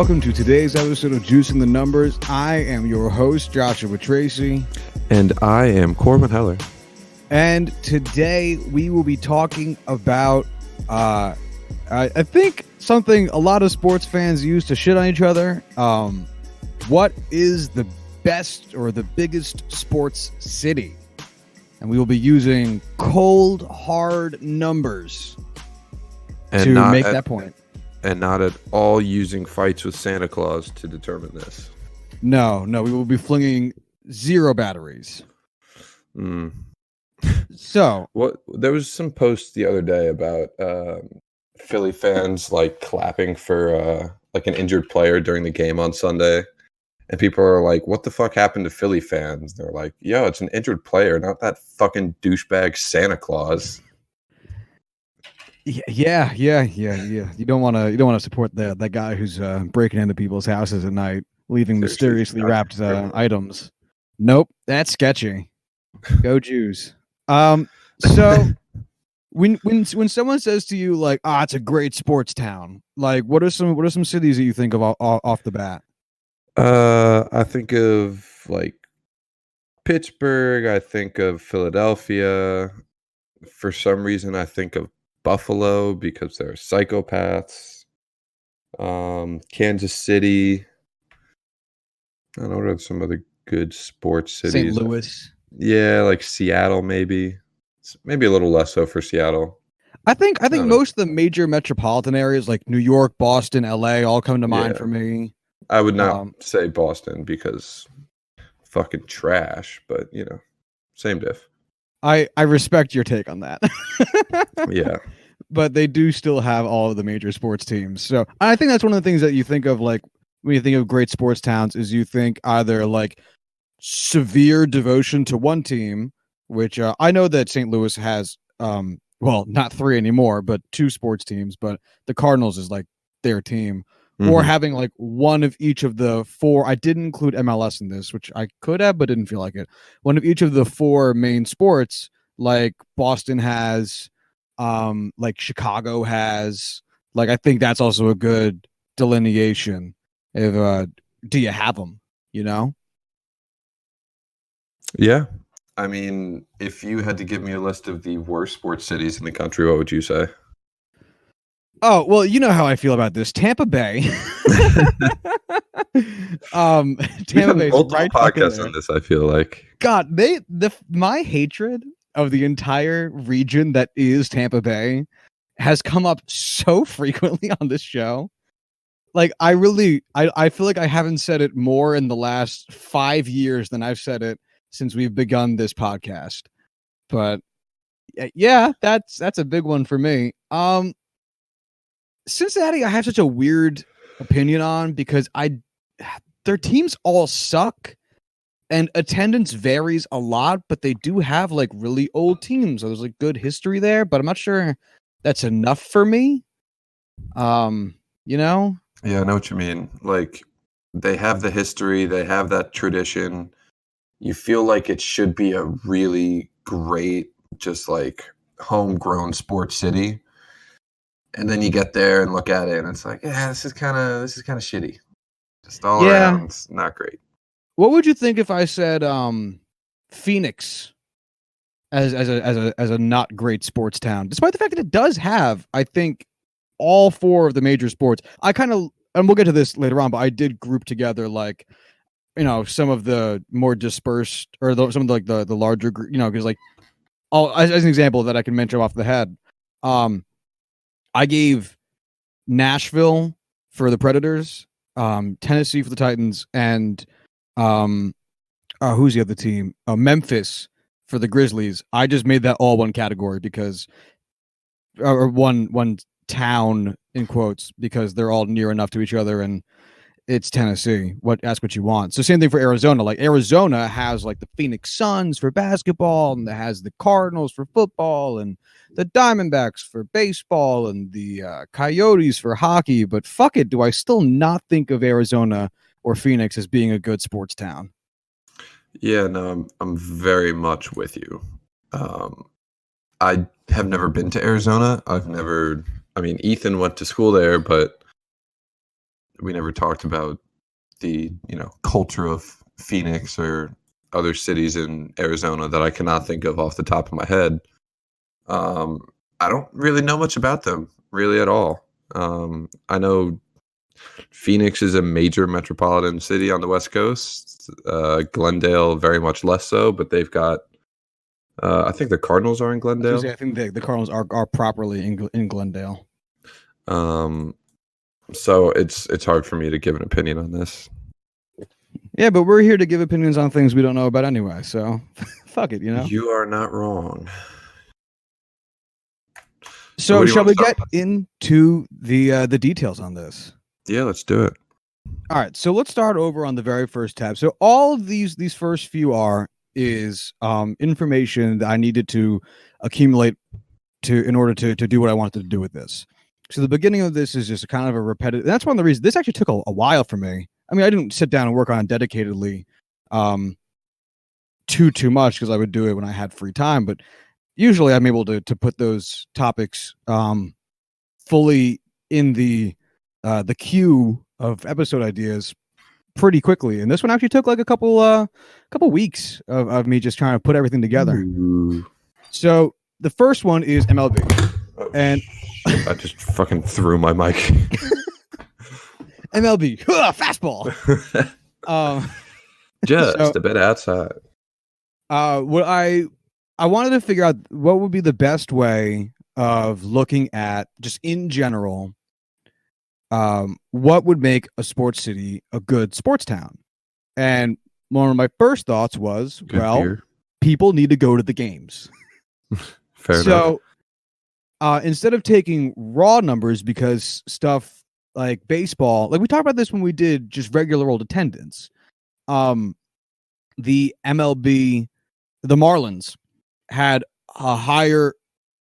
welcome to today's episode of Juicing the Numbers. I am your host, Joshua Tracy. And I am Corbin Heller. And today we will be talking about, I think, something a lot of sports fans use to shit on each other. What is the best or the biggest sports city? And we will be using cold, hard numbers to make that point. And not at all using fights with Santa Claus to determine this. No, we will be flinging zero batteries. So, there was some posts the other day about Philly fans like clapping for like an injured player during the game on Sunday. And people are like, what the fuck happened to Philly fans? They're like, yo, it's an injured player, not that fucking douchebag Santa Claus. Yeah. You don't want to support that guy who's breaking into people's houses at night, leaving mysteriously wrapped items. Nope, that's sketchy. Go Jews. So when someone says to you like, it's a great sports town, like what are some cities that you think of off the bat? I think of like Pittsburgh. I think of Philadelphia. For some reason, I think of Buffalo because they're psychopaths. Kansas City. I don't know what are some other good sports cities. St. Louis. Yeah, like Seattle maybe. Maybe a little less so for Seattle. I think most of the major metropolitan areas like New York, Boston, LA all come to mind for me. I would not say Boston because fucking trash, but same diff. I respect your take on that. Yeah. But they do still have all of the major sports teams. So I think that's one of the things that you think of like when you think of great sports towns is you think either like severe devotion to one team, which I know that St. Louis has, not 3 anymore, but 2 sports teams, but the Cardinals is like their team. Mm-hmm. Or having like one of each of the 4. I didn't include MLS in this, which I could have, but didn't feel like it. One of each of the 4 main sports, like Boston has, like Chicago has. Like I think that's also a good delineation. If do you have them? Yeah. I mean, if you had to give me a list of the worst sports cities in the country, what would you say? Oh, well, you know how I feel about this. Tampa Bay. Tampa Bay right podcasts on this, I feel like. God, my hatred of the entire region that is Tampa Bay has come up so frequently on this show. Like I feel like I haven't said it more in the last 5 years than I've said it since we've begun this podcast. But yeah, that's a big one for me. Cincinnati, I have such a weird opinion on because their teams all suck and attendance varies a lot, but they do have like really old teams. So there's like good history there, but I'm not sure that's enough for me. Yeah, I know what you mean. Like they have the history, they have that tradition. You feel like it should be a really great, just like homegrown sports city. And then you get there and look at it, and it's like, yeah, this is kind of shitty. Just all around, it's not great. What would you think if I said Phoenix as a not great sports town, despite the fact that it does have, I think, all 4 of the major sports? I kind of, and we'll get to this later on, but I did group together like, some of the more dispersed or some of the, like the larger, because like, as an example that I can mention off the head, I gave Nashville for the Predators, Tennessee for the Titans, and who's the other team? Memphis for the Grizzlies. I just made that all one category because, or one town in quotes, because they're all near enough to each other, and it's Tennessee. Ask what you want. So same thing for Arizona. Like Arizona has like the Phoenix Suns for basketball, and it has the Cardinals for football, and the Diamondbacks for baseball, and the Coyotes for hockey. But fuck it, do I still not think of Arizona or Phoenix as being a good sports town? Yeah, no, I'm very much with you. I have never been to Arizona. Ethan went to school there, but we never talked about the culture of Phoenix or other cities in Arizona that I cannot think of off the top of my head. I don't really know much about them really at all. I know Phoenix is a major metropolitan city on the West Coast. Glendale very much less so, but they've got I think the Cardinals are in Glendale. I think the Cardinals are properly in Glendale. So it's hard for me to give an opinion on this. Yeah, but we're here to give opinions on things we don't know about anyway, so fuck it, You are not wrong. So shall we get into the details on this? Yeah, let's do it. All right, so let's start over on the very first tab. So all of these first few is information that I needed to accumulate in order to do what I wanted to do with this. So the beginning of this is just a kind of a repetitive. That's one of the reasons this actually took a while for me. I mean, I didn't sit down and work on it dedicatedly too much because I would do it when I had free time, but usually I'm able to put those topics fully in the queue of episode ideas pretty quickly. And this one actually took like a couple weeks of me just trying to put everything together. Ooh. So the first one is MLB. And I just fucking threw my mic. MLB fastball. Just a bit outside. What I wanted to figure out what would be the best way of looking at just in general, what would make a sports city a good sports town. And one of my first thoughts was, people need to go to the games. Fair enough. Instead of taking raw numbers, because stuff like baseball, like we talked about this when we did just regular old attendance, the MLB, the Marlins had a higher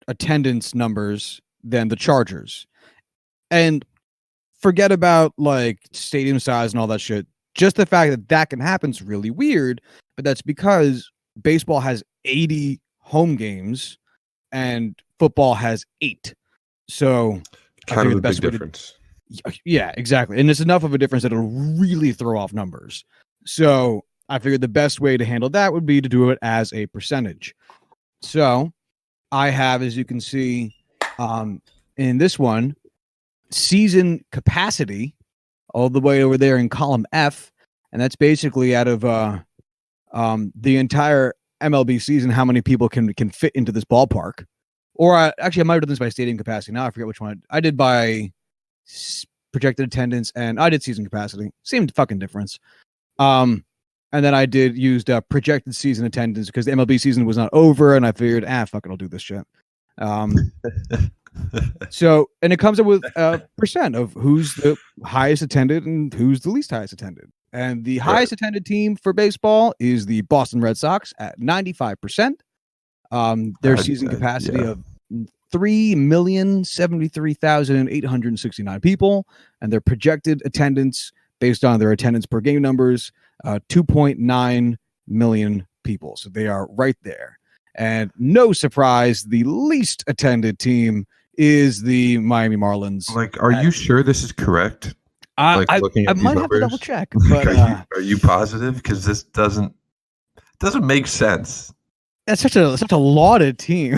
attendance numbers than the Chargers. And forget about like stadium size and all that shit. Just the fact that can happen is really weird, but that's because baseball has 80 home games and football has 8. So kind of a big difference. Yeah, exactly. And it's enough of a difference that it'll really throw off numbers. So I figured the best way to handle that would be to do it as a percentage. So I have, as you can see, in this one, season capacity all the way over there in column F. And that's basically out of the entire MLB season, how many people can fit into this ballpark. Or actually, I might have done this by stadium capacity. Now I forget which one. I did by projected attendance, and I did season capacity. Same fucking difference. And then I used projected season attendance because the MLB season was not over, and I figured, fuck it, I'll do this shit. So, and it comes up with a percent of who's the highest attended and who's the least highest attended. And the highest attended team for baseball is the Boston Red Sox at 95%. Their season capacity of 3,073,869 people, and their projected attendance based on their attendance per game numbers, 2.9 million people. So they are right there. And no surprise, the least attended team is the Miami Marlins. Like, are you sure this is correct? I might have to double check. But are you positive? Because this doesn't make sense. That's such a lauded team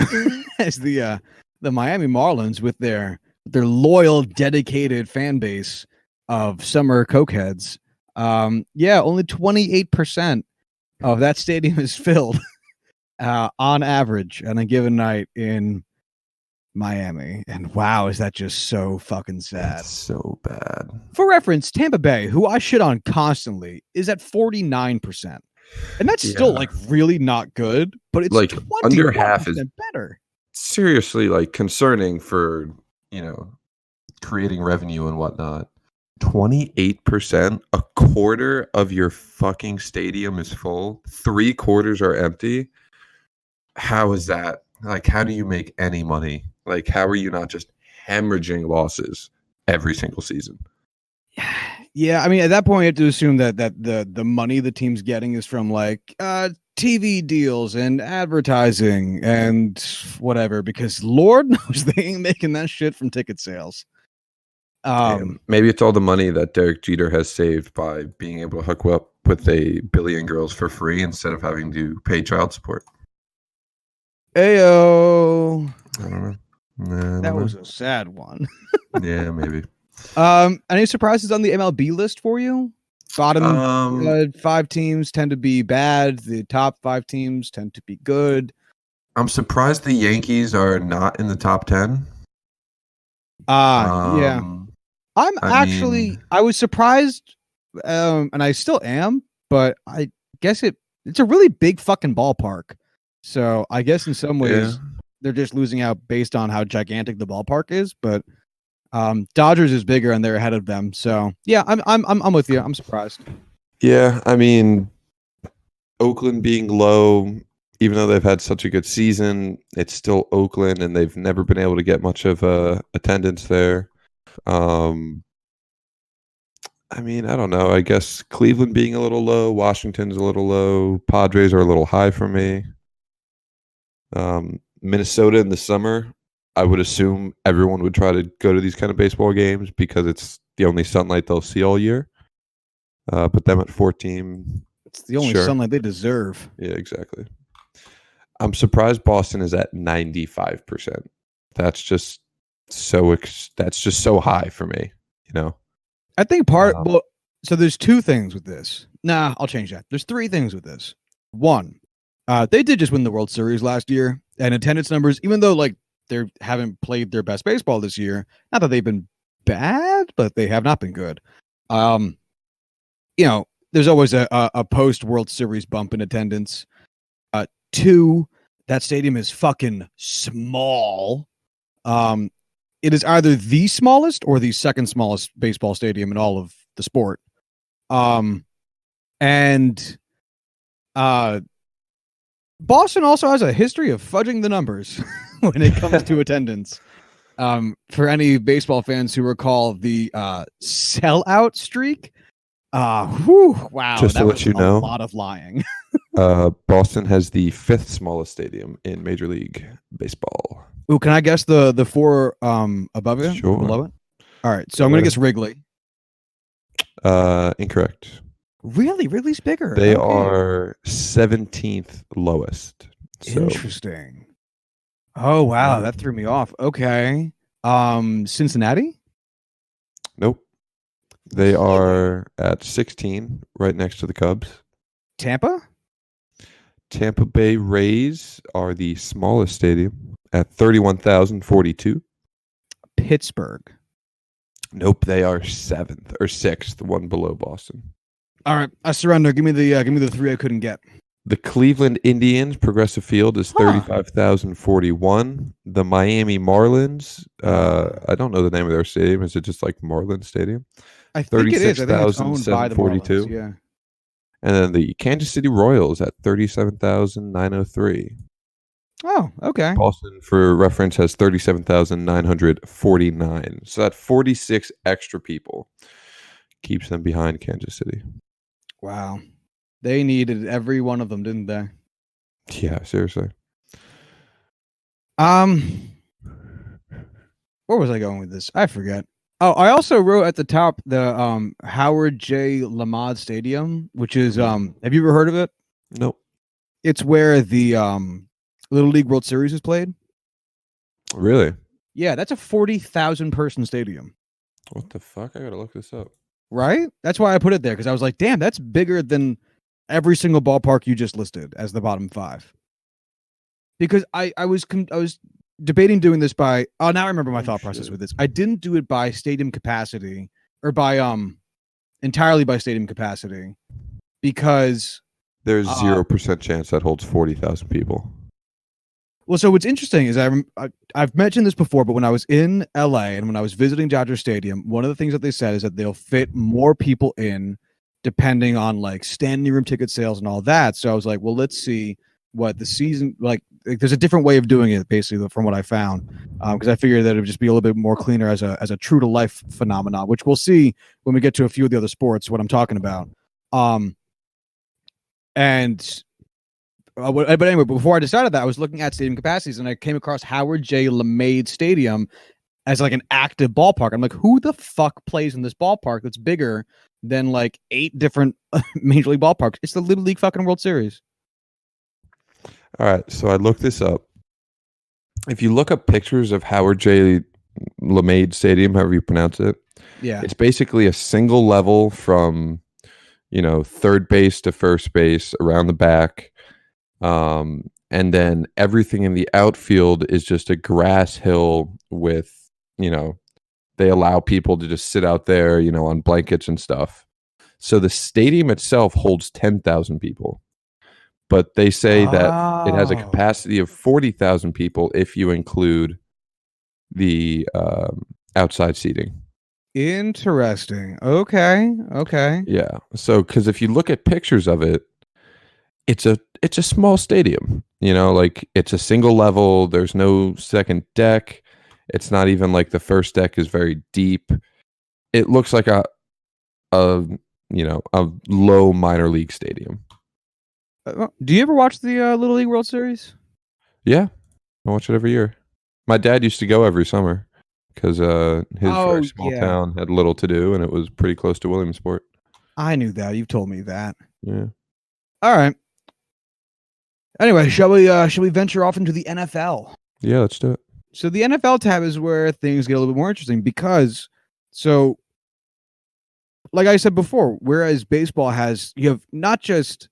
as the Miami Marlins with their loyal, dedicated fan base of summer cokeheads. Only 28% of that stadium is filled on average on a given night in Miami. And wow, is that just so fucking sad. That's so bad. For reference, Tampa Bay, who I shit on constantly, is at 49%. And that's still like really not good, but it's like under half is better. Seriously, like concerning for, creating revenue and whatnot. 28%, a quarter of your fucking stadium is full. 3/4 are empty. How is that? Like, how do you make any money? Like, how are you not just hemorrhaging losses every single season? Yeah, I mean, at that point, you have to assume that the money the team's getting is from like TV deals and advertising and whatever, because Lord knows they ain't making that shit from ticket sales. Damn. Maybe it's all the money that Derek Jeter has saved by being able to hook up with a billion girls for free instead of having to pay child support. Ayo. I don't know. That was a sad one. Yeah, maybe. Any surprises on the MLB list for you? Bottom 5 teams tend to be bad. The top 5 teams tend to be good. I'm surprised the Yankees are not in the top 10. Yeah. I was surprised, and I still am, but I guess it's a really big fucking ballpark. So I guess in some ways they're just losing out based on how gigantic the ballpark is, but Dodgers is bigger and they're ahead of them. So yeah, I'm with you. I'm surprised. Yeah, I mean, Oakland being low, even though they've had such a good season, it's still Oakland, and they've never been able to get much of attendance there. I mean, I don't know. I guess Cleveland being a little low, Washington's a little low, Padres are a little high for me. Minnesota in the summer, I would assume everyone would try to go to these kind of baseball games because it's the only sunlight they'll see all year. Put them at 14. It's the only sunlight they deserve. Yeah, exactly. I'm surprised Boston is at 95%. That's just so high for me, you know. I think so there's 2 things with this. Nah, I'll change that. There's 3 things with this. 1, they did just win the World Series last year, and attendance numbers, even though like they haven't played their best baseball this year, not that they've been bad, but they have not been good. You know, there's always a post World Series bump in attendance. 2, that stadium is fucking small. It is either the smallest or the second smallest baseball stadium in all of the sport. And Boston also has a history of fudging the numbers when it comes to attendance. For any baseball fans who recall the sellout streak, wow, just to let you know, a lot of lying. Boston has the 5th smallest stadium in Major League Baseball. Ooh, can I guess the 4 above it? Sure. Below it? All right, so I'm going to guess Wrigley. Incorrect. Really? Wrigley's bigger. They are 17th lowest. So. Interesting. Oh, wow, that threw me off. Okay. Cincinnati? Nope. They are at 16, right next to the Cubs. Tampa? Tampa Bay Rays are the smallest stadium at 31,042. Pittsburgh. Nope, they are 7th or 6th, one below Boston. All right, I surrender. Give me the 3 I couldn't get. The Cleveland Indians Progressive Field is 35,041. The Miami Marlins, I don't know the name of their stadium. Is it just like Marlins Stadium? I think it is. I think it's owned by the Marlins. Yeah. And then the Kansas City Royals at 37,903. Oh, okay. Boston, for reference, has 37,949. So that 46 extra people keeps them behind Kansas City. Wow. They needed every one of them, didn't they? Yeah, seriously. Where was I going with this? I forget. Oh, I also wrote at the top the Howard J. Lamad Stadium, which is have you ever heard of it? Nope. It's where the Little League World Series is played. Really? Yeah, that's a 40,000 person stadium. What the fuck? I gotta look this up. Right? That's why I put it there, because I was like, damn, that's bigger than every single ballpark you just listed as the bottom 5. Because I was debating doing this by now I remember my thought process with this. I didn't do it by stadium capacity or by entirely by stadium capacity because there's 0% chance that holds 40,000 people. Well, so what's interesting is I've mentioned this before, but when I was in LA and when I was visiting Dodger Stadium, one of the things that they said is that they'll fit more people in depending on like standing room ticket sales and all that. So I was like, well, let's see what the season like there's a different way of doing it basically from what I found, because I figured that it would just be a little bit more cleaner as a true to life phenomenon, which we'll see when we get to a few of the other sports what I'm talking about. But anyway, before I decided that, I was looking at stadium capacities and I came across Howard J. Lamade Stadium as like an active ballpark. I'm like, who the fuck plays in this ballpark that's bigger than like 8 different major league ballparks? It's the Little League fucking World Series. All right, so I looked this up. If you look up pictures of Howard J. LeMade Stadium, however you pronounce it, Yeah. it's basically a single level from, third base to first base around the back. And then everything in the outfield is just a grass hill with, they allow people to just sit out there, on blankets and stuff. So the stadium itself holds 10,000 people. But they say that it has a capacity of 40,000 people if you include the outside seating. Interesting. Okay. Yeah. So, because if you look at pictures of it, it's a small stadium. Like it's a single level. There's no second deck. It's not even like the first deck is very deep. It looks like a low minor league stadium. Do you ever watch the Little League World Series? Yeah, I watch it every year. My dad used to go every summer because his very small town had little to do, and it was pretty close to Williamsport. I knew that. You've told me that. Yeah. All right. Anyway, shall we venture off into the NFL? Yeah, let's do it. So the NFL tab is where things get a little bit more interesting because, like I said before, whereas baseball you have not just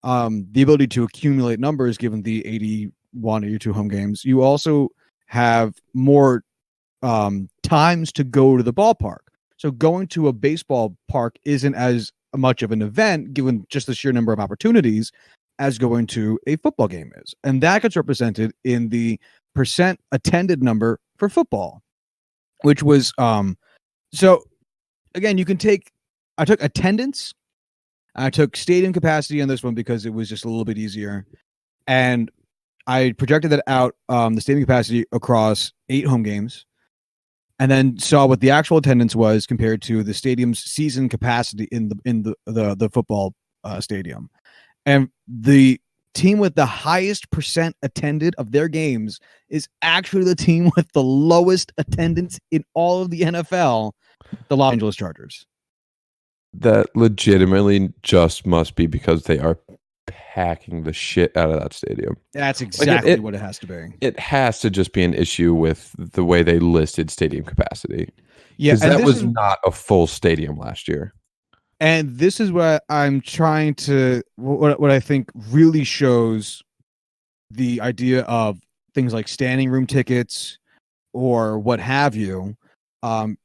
the ability to accumulate numbers given the 81, 82 home games, you also have more times to go to the ballpark. So going to a baseball park isn't as much of an event given just the sheer number of opportunities as going to a football game is. And that gets represented in the percent attended number for football, which was so again, I took attendance, I took stadium capacity on this one because it was just a little bit easier, and I projected that out, the stadium capacity across 8 home games, and then saw what the actual attendance was compared to the stadium's season capacity in the football stadium. And the team with the highest percent attended of their games is actually the team with the lowest attendance in all of the NFL, the Los Angeles Chargers. That legitimately just must be because they are packing the shit out of that stadium. That's exactly what it has to be. It has to just be an issue with the way they listed stadium capacity. Yeah, because that was not a full stadium last year. And this is what I'm trying to, what I think really shows the idea of things like standing room tickets or what have you, or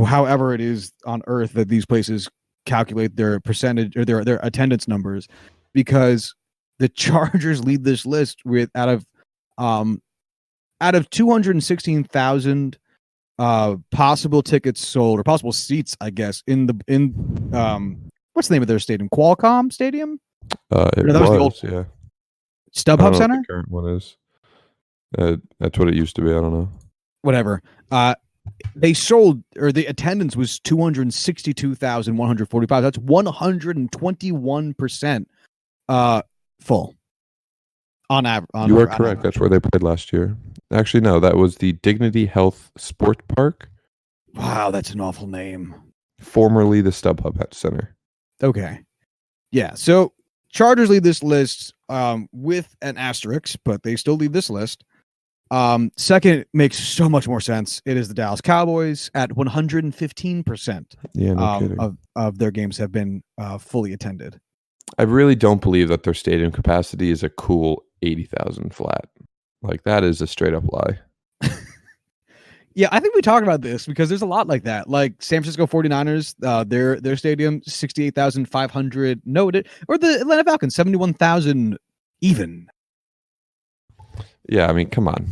however it is on earth that these places calculate their percentage or their attendance numbers, because the Chargers lead this list with out of 216,000 possible tickets sold, or possible seats, I guess, in what's the name of their stadium? Qualcomm Stadium? Was the old StubHub Center? The current one is. That's what it used to be. I don't know. Whatever. They sold, or the attendance was 262,145. That's 121% full on average. You are correct. That's where they played last year. Actually, no, that was the Dignity Health Sport Park. Wow, that's an awful name. Formerly the StubHub Center. Okay. Yeah, so Chargers lead this list with an asterisk, but they still lead this list. Second makes so much more sense. It is the Dallas Cowboys at 115%. Yeah, no kidding. Of their games have been fully attended. I really don't believe that their stadium capacity is a cool 80,000 flat. Like, that is a straight up lie. Yeah, I think we talked about this because there's a lot like that. Like San Francisco 49ers, their stadium 68,500 noted, or the Atlanta Falcons 71,000 even. Yeah, I mean, come on.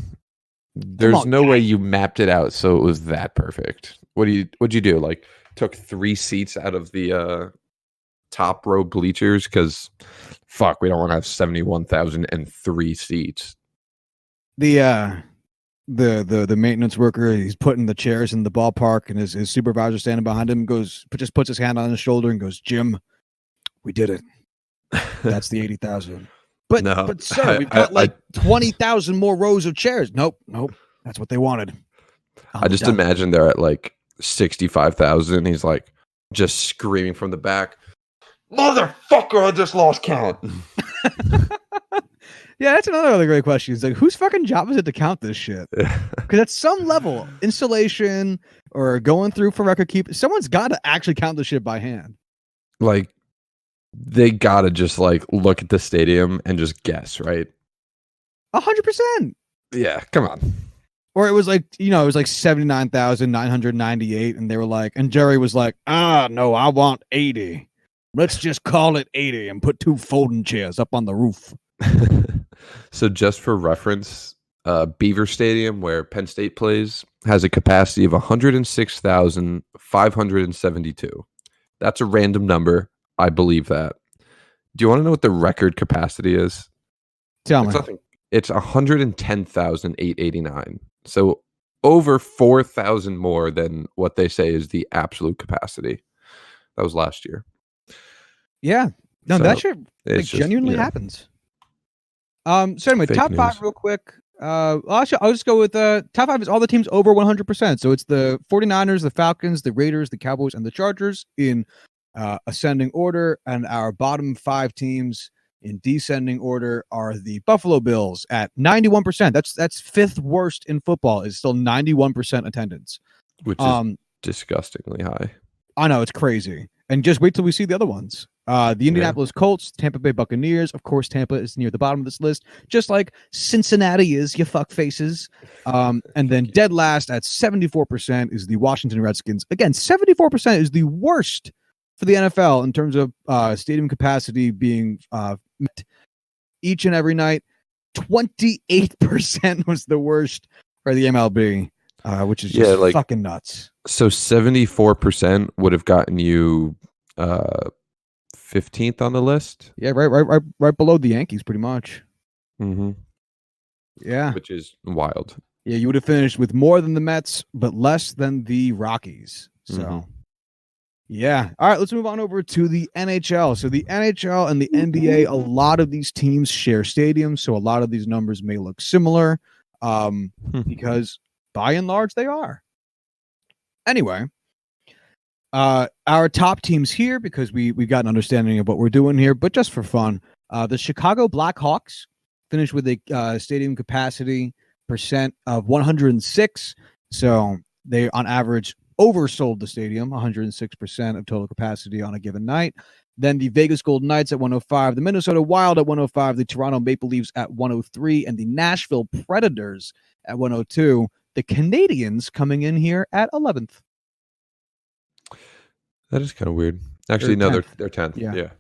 There's no way you mapped it out so it was that perfect. What'd you do? Like, took 3 seats out of the top row bleachers because fuck, we don't want to have 71,003 seats. The maintenance worker, he's putting the chairs in the ballpark, and his supervisor standing behind him just puts his hand on his shoulder and goes, "Jim, we did it. That's the 80,000." But sir, we've got 20,000 more rows of chairs. Nope. That's what they wanted. I just imagine they're at like 65,000. He's like just screaming from the back, "Motherfucker, I just lost count." Yeah, that's another really great question. It's like, whose fucking job is it to count this shit? Because at some level, installation or going through for record keep, someone's got to actually count the shit by hand. Like, they gotta just like look at the stadium and just guess, right? 100%. Yeah, come on. Or it was like, it was like 79,998, and they were like, and Jerry was like, no, I want 80. Let's just call it 80 and put 2 folding chairs up on the roof. So just for reference, Beaver Stadium, where Penn State plays, has a capacity of 106,572. That's a random number. I believe that. Do you want to know what the record capacity is? Tell me. It's 110,889. So over 4,000 more than what they say is the absolute capacity. That was last year. Yeah. No, that shit genuinely happens. So anyway, top 5 real quick. I'll just go with top 5 is all the teams over 100%. So it's the 49ers, the Falcons, the Raiders, the Cowboys, and the Chargers in ascending order. And our bottom 5 teams in descending order are the Buffalo Bills at 91%. That's 5th worst in football. Is still 91% attendance, which is disgustingly high. I know, it's crazy. And just wait till we see the other ones. The Indianapolis Colts, Tampa Bay Buccaneers. Of course, Tampa is near the bottom of this list, just like Cincinnati is, you fuck faces. And then dead last at 74% is the Washington Redskins. Again, 74% is the worst for the NFL in terms of stadium capacity being met each and every night. 28% was the worst for the MLB, which is just fucking nuts. So 74% would have gotten you 15th on the list. Yeah, right below the Yankees, pretty much. Mm-hmm. Yeah, which is wild. Yeah, you would have finished with more than the Mets, but less than the Rockies. So, yeah. All right, let's move on over to the NHL. So the NHL and the NBA, a lot of these teams share stadiums, so a lot of these numbers may look similar, because by and large they are. Anyway, our top teams here, because we got an understanding of what we're doing here, but just for fun, the Chicago Blackhawks finished with a stadium capacity percent of 106. So they, on average, oversold the stadium, 106% of total capacity on a given night. Then the Vegas Golden Knights at 105, the Minnesota Wild at 105, the Toronto Maple Leafs at 103, and the Nashville Predators at 102. The Canadians coming in here at 11th. That is kind of weird. Actually, they're 10th. Yeah.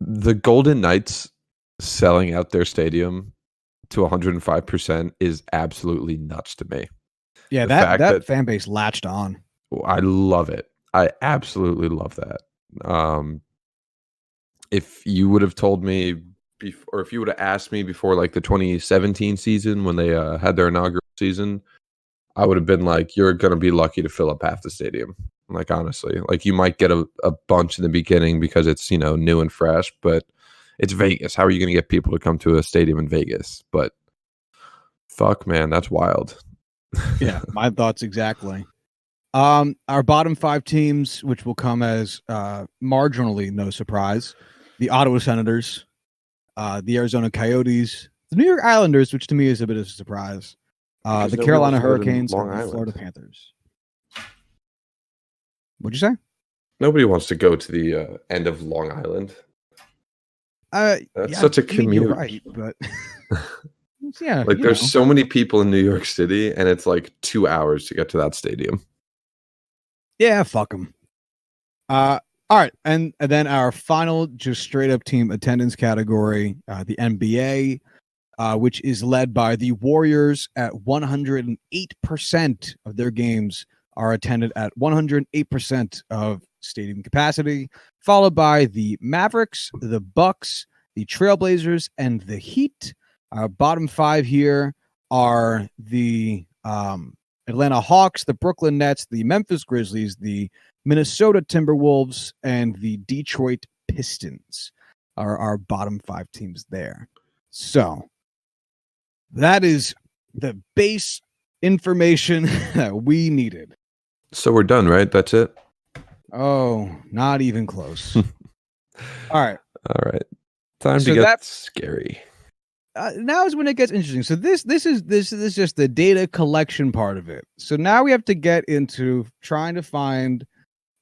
The Golden Knights selling out their stadium to 105% is absolutely nuts to me. Yeah, that fan base latched on. I love it. I absolutely love that. If you would have told me or if you would have asked me before like the 2017 season when they had their inaugural season, I would have been like, you're going to be lucky to fill up half the stadium. Like, honestly, like you might get a bunch in the beginning because it's, new and fresh, but it's Vegas. How are you going to get people to come to a stadium in Vegas? But fuck, man, that's wild. Yeah, my thoughts exactly. Our bottom 5 teams, which will come as marginally no surprise: the Ottawa Senators, the Arizona Coyotes, the New York Islanders, which to me is a bit of a surprise, the Carolina Hurricanes, and the Florida Panthers. What'd you say? Nobody wants to go to the end of Long Island. That's such a commute. You're right, but yeah, like there's so many people in New York City, and it's like 2 hours to get to that stadium. Yeah, fuck them. All right, and then our final, just straight up team attendance category, the NBA, which is led by the Warriors at 108% of their games are attended at 108% of stadium capacity, followed by the Mavericks, the Bucks, the Trailblazers, and the Heat. Our bottom 5 here are the Atlanta Hawks, the Brooklyn Nets, the Memphis Grizzlies, the Minnesota Timberwolves, and the Detroit Pistons are our bottom 5 teams there. So that is the base information that we needed. So we're done, right? That's it? Oh, not even close. All right. All right. Time So to get that- scary. Now is when it gets interesting. So this is just the data collection part of it. So now we have to get into trying to find.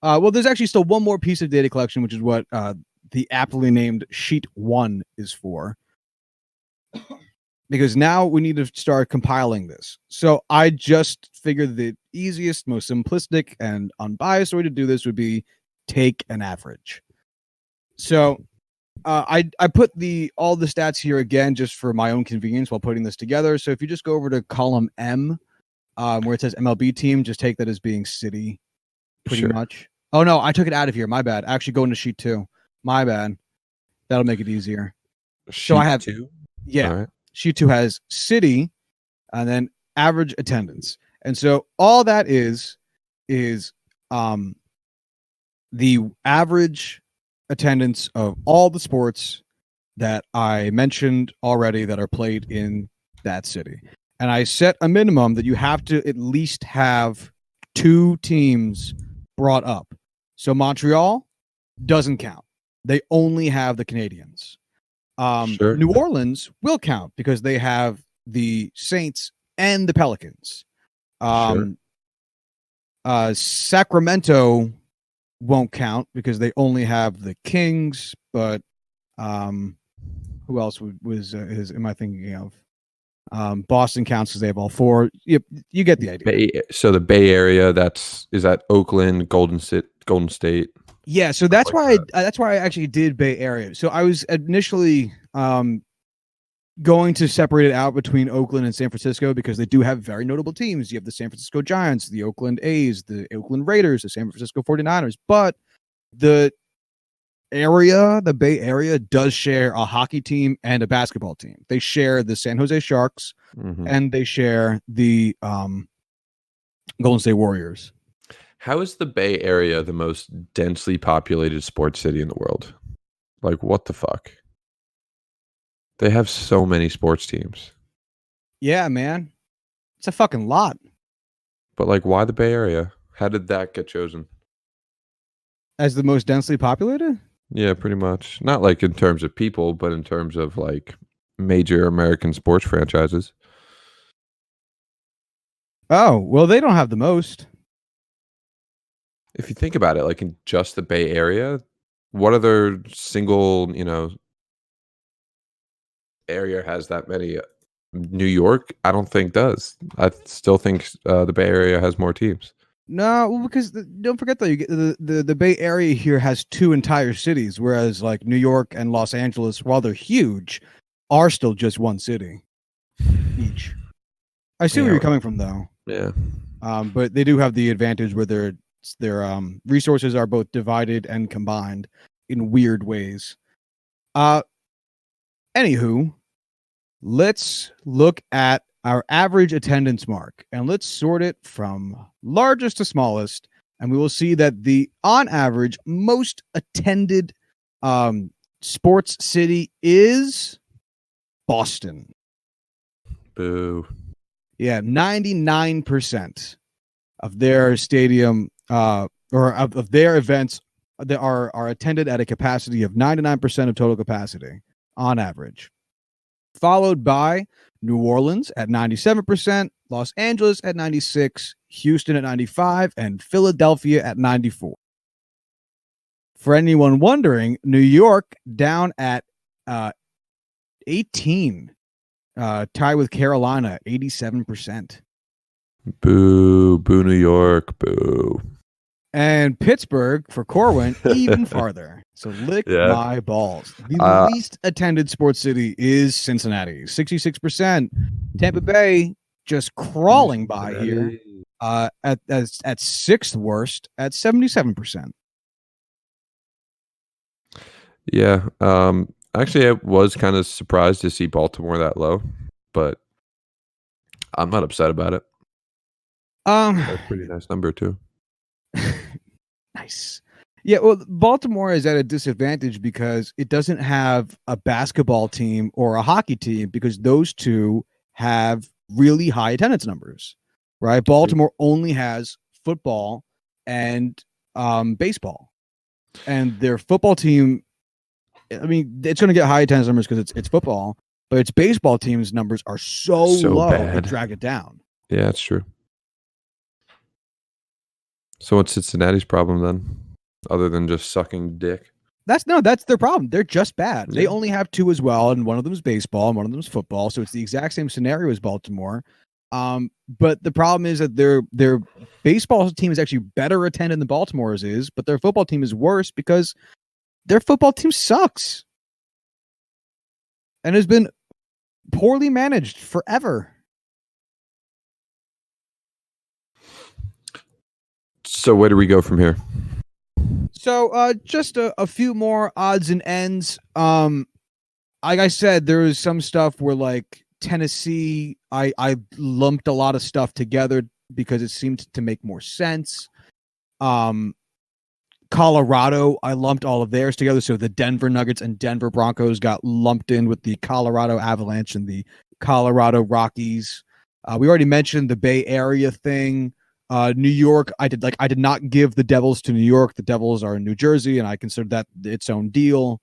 Well, there's actually still one more piece of data collection, which is what the aptly named Sheet 1 is for. Because now we need to start compiling this. So I just figured the easiest, most simplistic, and unbiased way to do this would be take an average. So I put all the stats here again just for my own convenience while putting this together. So if you just go over to column M, where it says MLB team, just take that as being city, pretty much. Oh no, I took it out of here. My bad. Actually, go into sheet 2. My bad. That'll make it easier. Sheet I have 2? Yeah. All right. Sheet 2 has city and then average attendance. And so all that is the average attendance of all the sports that I mentioned already that are played in that city. And I set a minimum that you have to at least have 2 teams brought up. So Montreal doesn't count. They only have the Canadiens. Sure. New Orleans will count because they have the Saints and the Pelicans. Sacramento won't count because they only have the Kings, but who else am I thinking of? Boston counts because they have all 4. You get the idea. So the Bay Area, is that Oakland, Golden State? Yeah, so that's why I actually did Bay Area. So I was initially going to separate it out between Oakland and San Francisco because they do have very notable teams. You have the San Francisco Giants, the Oakland A's, the Oakland Raiders, the San Francisco 49ers. But the Bay Area does share a hockey team and a basketball team. They share the San Jose Sharks and they share the Golden State Warriors. How is the Bay Area the most densely populated sports city in the world? Like, what the fuck? They have so many sports teams. Yeah, man. It's a fucking lot. But, like, why the Bay Area? How did that get chosen? As the most densely populated? Yeah, pretty much. Not like in terms of people, but in terms of, like, major American sports franchises. Oh, well, they don't have the most. If you think about it, like in just the Bay Area, what other single, area has that many? New York, I don't think does. I still think the Bay Area has more teams. No, because don't forget though, you get the Bay Area here has 2 entire cities, whereas like New York and Los Angeles, while they're huge, are still just one city each. I see where you're coming from though. Yeah. But they do have the advantage where their resources are both divided and combined in weird ways. Anywho, let's look at our average attendance mark and let's sort it from largest to smallest, and we will see that the on average most attended sports city is Boston. Boo. Yeah, 99% of their stadium or of their events that are attended at a capacity of 99% of total capacity on average. Followed by New Orleans at 97%, Los Angeles at 96%, Houston at 95%, and Philadelphia at 94%. For anyone wondering, New York down at 18%, tied with Carolina, 87%. Boo, boo, New York, boo. And Pittsburgh for Corwin even farther. So lick my balls. The least attended sports city is Cincinnati, 66%. Tampa Bay just crawling by here at 6th worst at 77%. Yeah. Actually, I was kind of surprised to see Baltimore that low, but I'm not upset about it. That's a pretty nice number too. Nice. Yeah, well, Baltimore is at a disadvantage because it doesn't have a basketball team or a hockey team because those two have really high attendance numbers. right? Baltimore only has football and baseball, and their football team. I mean, it's going to get high attendance numbers because it's football, but its baseball team's numbers are so low bad. it drag it down. Yeah, that's true. So what's Cincinnati's problem then, other than just sucking dick? That's their problem. They're just bad. Yeah. They only have two as well, and one of them is baseball and one of them is football. So it's the exact same scenario as Baltimore. But the problem is that their baseball team is actually better attended than Baltimore's is, but their football team is worse because their football team sucks and has been poorly managed forever. So where do we go from here? So just a few more odds and ends. Like I said, there was some stuff where like Tennessee, I lumped a lot of stuff together because it seemed to make more sense. Colorado, I lumped all of theirs together. So the Denver Nuggets and Denver Broncos got lumped in with the Colorado Avalanche and the Colorado Rockies. We already mentioned the Bay Area thing. New York, I did not give the Devils to New York. The Devils are in New Jersey, and I consider that its own deal.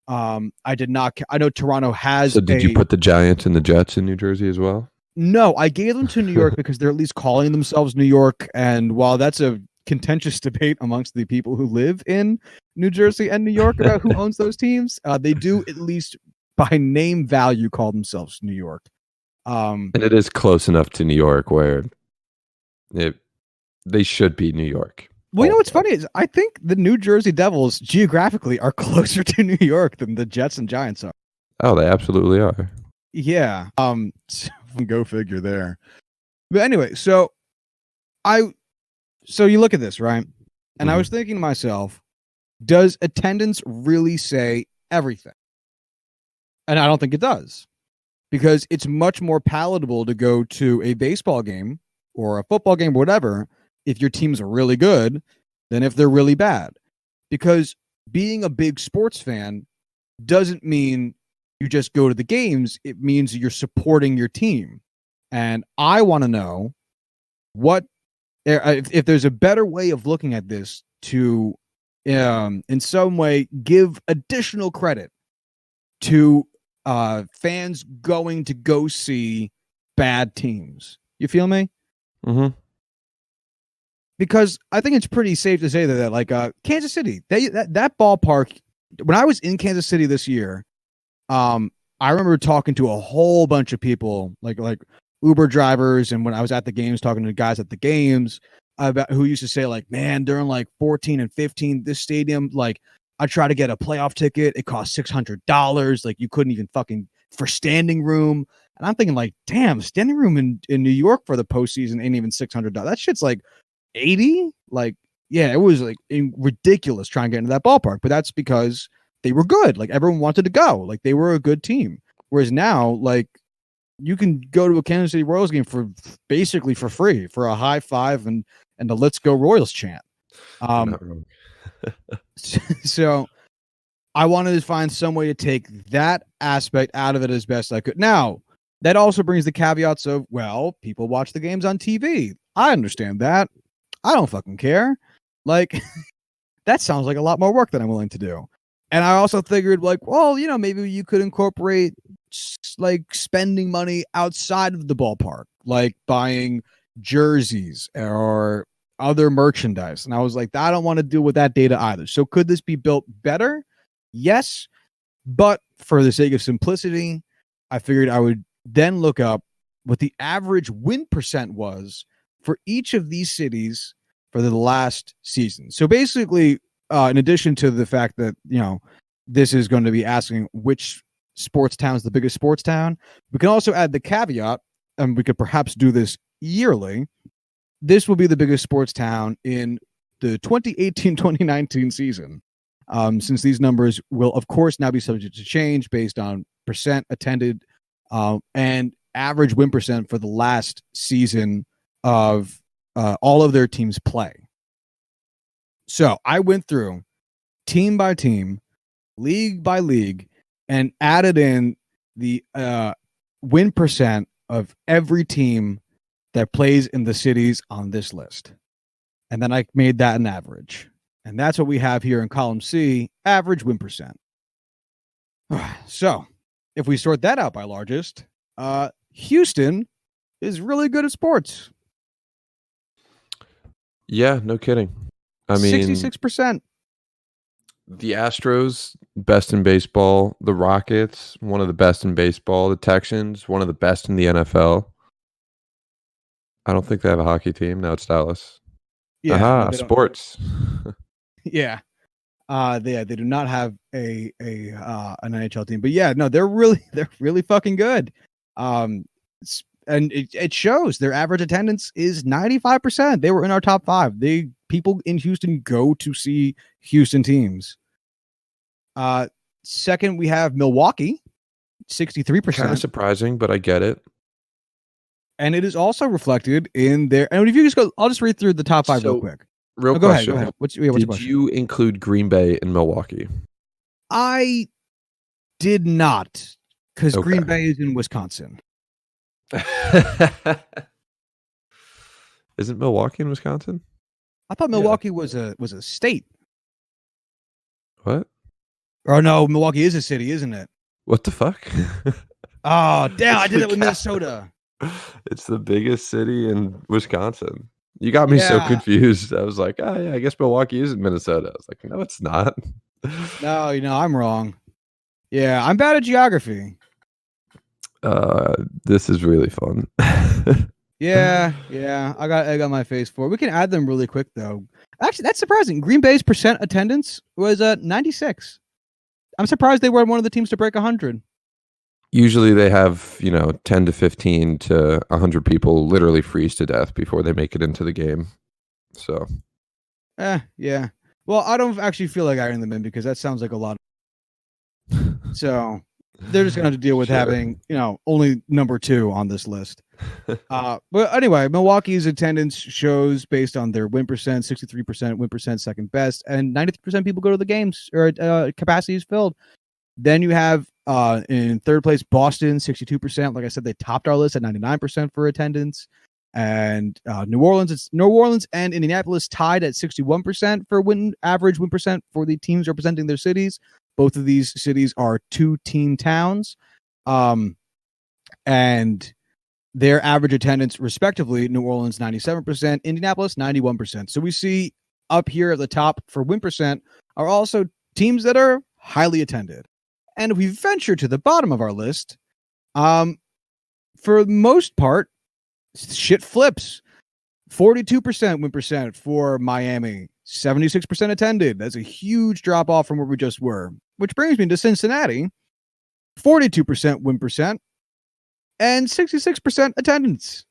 I did not. I know Toronto has. So did you put the Giants and the Jets in New Jersey as well? No, I gave them to New York because they're at least calling themselves New York. And while that's a contentious debate amongst the people who live in New Jersey and New York about who owns those teams, they do at least by name value call themselves New York. And it is close enough to New York where they should be New York. Well, you know what's funny is I think the New Jersey Devils geographically are closer to New York than the Jets and Giants are. Oh, they absolutely are. Yeah. Go figure there. But anyway, so you look at this, right? And I was thinking to myself, does attendance really say everything? And I don't think it does. Because it's much more palatable to go to a baseball game or a football game or whatever if your teams are really good than if they're really bad. Because being a big sports fan doesn't mean you just go to the games. It means you're supporting your team. And I want to know if there's a better way of looking at this to, in some way, give additional credit to fans going to go see bad teams. You feel me? Mm-hmm. Because I think it's pretty safe to say that like Kansas City, that ballpark. When I was in Kansas City this year, I remember talking to a whole bunch of people, like Uber drivers, and when I was at the games, talking to the guys at the games about who used to say like, man, during like 14 and 15, this stadium, like I tried to get a playoff ticket, it cost $600. Like you couldn't even fucking for standing room. And I'm thinking like, damn, standing room in New York for the postseason ain't even $600. That shit's like 80. Like, yeah, it was like ridiculous trying to get into that ballpark. But that's because they were good. Like everyone wanted to go. Like they were a good team. Whereas now, like you can go to a Kansas City Royals game for basically for free for a high five and a "Let's Go Royals" chant. So I wanted to find some way to take that aspect out of it as best I could. Now, that also brings the caveats of, well, people watch the games on TV. I understand that. I don't fucking care. Like, that sounds like a lot more work than I'm willing to do. And I also figured, like, well, you know, maybe you could incorporate like spending money outside of the ballpark, like buying jerseys or other merchandise. And I was like, I don't want to deal with that data either. So could this be built better? Yes. But for the sake of simplicity, I figured I would then look up what the average win percent was for each of these cities for the last season. So basically, in addition to the fact that, you know, this is going to be asking which sports town is the biggest sports town, we can also add the caveat, and we could perhaps do this yearly. This will be the biggest sports town in the 2018-2019 season, since these numbers will, of course, now be subject to change based on percent attended and average win percent for the last season of all of their teams' play. So I went through team by team, league by league, and added in the win percent of every team that plays in the cities on this list. And then I made that an average. And that's what we have here in column C, average win percent. So if we sort that out by largest, Houston is really good at sports. Yeah, no kidding. I mean, 66%. The Astros, best in baseball. The Rockets, one of the best in baseball. The Texans, one of the best in the NFL. I don't think they have a hockey team. Now it's Dallas. Yeah, Aha, no, they don't. sports. Yeah. They do not have an NHL team, but yeah, no, they're really fucking good. And it shows. Their average attendance is 95%. They were in our top 5. People in Houston go to see Houston teams. Second, we have Milwaukee, 63%. Kind of surprising, but I get it. And it is also reflected in their. And if you just go, I'll just read through the top 5 real quick. Real go question. ahead. What's your Did question? you include Green Bay in Milwaukee? I did not, because Okay. Green Bay is in Wisconsin. Isn't Milwaukee in Wisconsin? I thought Milwaukee was a state. What? Or no, Milwaukee is a city, isn't it? What the fuck? Oh, damn, I It's did that with the Minnesota. It's the biggest city in Wisconsin. You got me so Yeah. confused. I was like, oh yeah, I guess Milwaukee is in Minnesota. I was like, no, it's not. No, I'm wrong. Yeah, I'm bad at geography. This is really fun. Yeah, I got egg on my face for it. We can add them really quick though. Actually, that's surprising. Green Bay's percent attendance was 96. I'm surprised they weren't one of the teams to break 100. Usually they have, 10 to 15 to 100 people literally freeze to death before they make it into the game. So, yeah. Well, I don't actually feel like adding them in because that sounds like a lot. So they're just going to have to deal with Sure. having, only number 2 on this list. But anyway, Milwaukee's attendance shows based on their win percent, 63% win percent, second best, and 93% people go to the games or capacity is filled. Then you have in third place Boston, 62%. Like I said, they topped our list at 99% for attendance. And New Orleans and Indianapolis tied at 61% for average win percent for the teams representing their cities. Both of these cities are 2-team towns. And their average attendance, respectively, New Orleans 97%, Indianapolis 91%. So we see up here at the top for win percent are also teams that are highly attended. And if we venture to the bottom of our list, for the most part, shit flips. 42% win percent for Miami, 76% attended. That's a huge drop off from where we just were, which brings me to Cincinnati, 42% win percent and 66% attendance.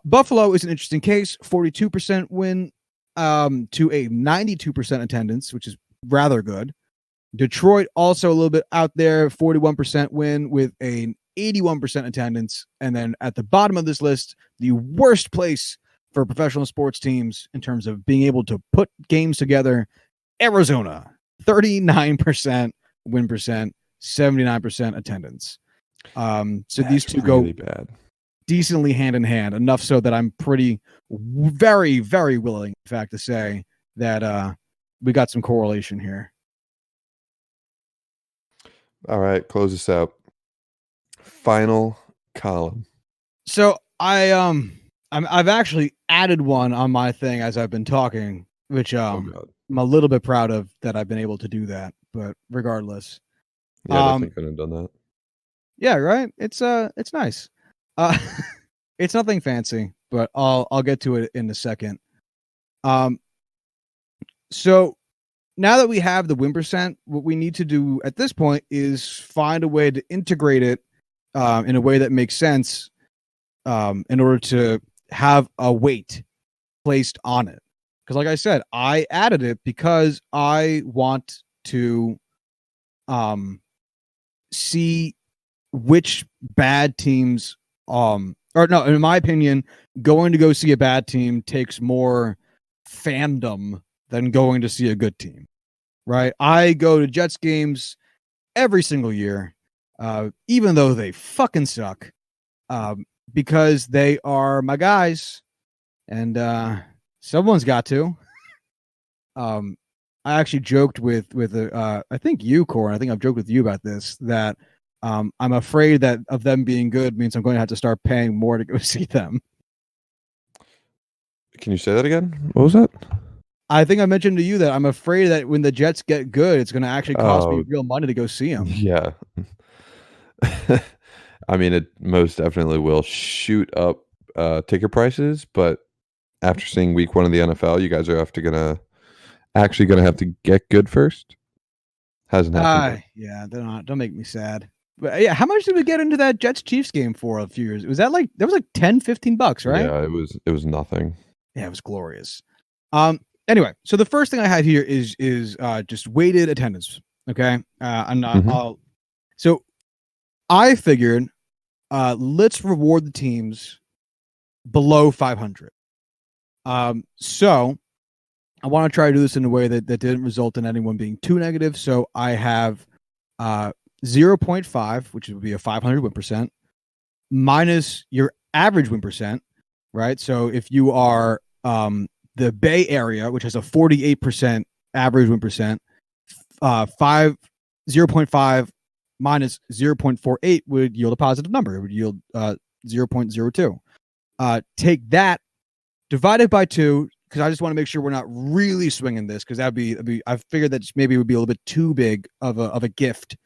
Buffalo is an interesting case, 42% win to a 92% attendance, which is rather good. Detroit also a little bit out there, 41% win with an 81% attendance. And then at the bottom of this list, the worst place for professional sports teams in terms of being able to put games together, Arizona, 39% win percent, 79% attendance. So That's these two really go bad. decently hand in hand, enough so that I'm very, very willing, in fact, to say that we got some correlation here. All right, close this out. Final column. So I've actually added one on my thing as I've been talking, which Oh God. I'm a little bit proud of that I've been able to do that. But regardless, Yeah, I definitely couldn't have done that. yeah, right. It's nice. It's nothing fancy, but I'll get to it in a second. So now that we have the win percent, what we need to do at this point is find a way to integrate it in a way that makes sense in order to have a weight placed on it. Because like I said, I added it because I want to see which bad teams or no, in my opinion, going to go see a bad team takes more fandom than going to see a good team. Right? I go to Jets games every single year, even though they fucking suck. because they are my guys, and someone's got to. I actually joked with I think you, Corin. I think I've joked with you about this, that I'm afraid that of them being good means I'm going to have to start paying more to go see them. Can you say that again? What was that? I think I mentioned to you that I'm afraid that when the Jets get good, it's going to actually cost me Oh, real money to go see them. yeah. I mean, it most definitely will shoot up ticket prices, but after seeing week 1 of the NFL, you guys are actually gonna have to get good first. Hasn't happened yet. Yeah, don't make me sad. But yeah, how much did we get into that Jets Chiefs game for a few years? Was that like $10-15, right? Yeah, it was nothing. Yeah, it was glorious. Anyway, so the first thing I have here is just weighted attendance. Okay. So I figured let's reward the teams below 500. So I want to try to do this in a way that didn't result in anyone being too negative. So I have 0.5, which would be a 500 win percent, minus your average win percent, right? So if you are the Bay Area, which has a 48% average win percent, 0.5 minus 0.48 would yield a positive number. It would yield 0.02. Take that, divided by 2, because I just want to make sure we're not really swinging this, because that'd be I figured that maybe it would be a little bit too big of a gift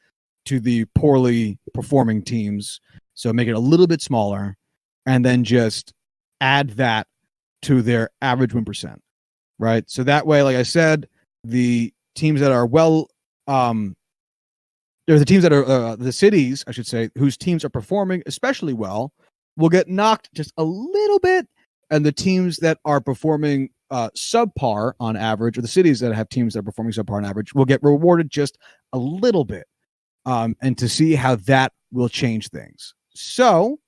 to the poorly performing teams. So make it a little bit smaller, and then just add that to their average win percent, right? So that way, like I said, the teams that are the teams that are the cities, I should say, whose teams are performing especially well, will get knocked just a little bit, and the teams that are performing subpar on average, or the cities that have teams that are performing subpar on average, will get rewarded just a little bit, and to see how that will change things. So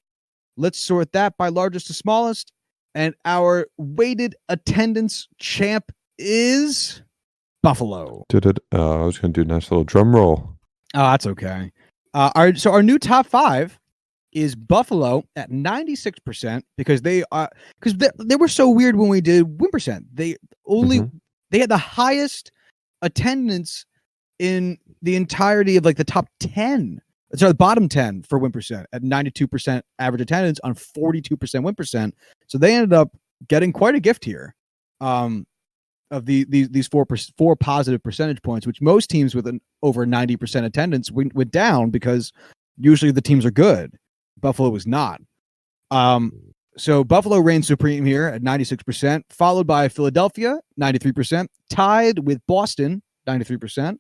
let's sort that by largest to smallest. And our weighted attendance champ is Buffalo. I was going to do a nice little drum roll. Oh, that's okay. Our new top 5 is Buffalo at 96%, because they were so weird when we did win percent. They had the highest attendance in the entirety of like the top 10. Sorry, the bottom 10 for win percent at 92% average attendance on 42% win percent. So they ended up getting quite a gift here, of these four positive percentage points, which most teams with an over 90% attendance went down, because usually the teams are good. Buffalo was not. So Buffalo reigns supreme here at 96%, followed by Philadelphia, 93%, tied with Boston, 93%.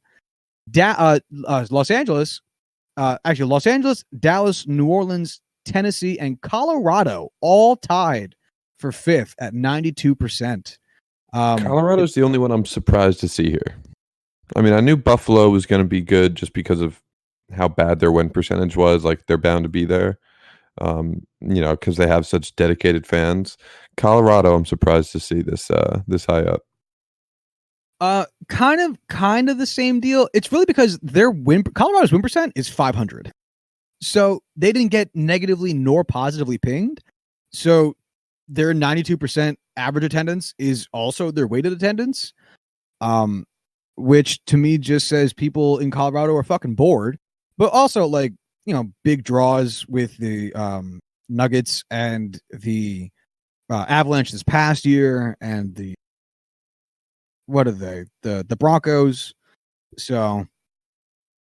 Los Angeles, Dallas, New Orleans, Tennessee, and Colorado all tied for 5th at 92%. Colorado's the only one I'm surprised to see here. I mean, I knew Buffalo was going to be good just because of how bad their win percentage was. Like, they're bound to be there, because they have such dedicated fans. Colorado, I'm surprised to see this high up. Kind of the same deal. It's really because Colorado's win percent is 500. So they didn't get negatively nor positively pinged. So their 92% average attendance is also their weighted attendance, which to me just says people in Colorado are fucking bored. But also, like, big draws with the Nuggets and the Avalanche this past year, and the the Broncos. So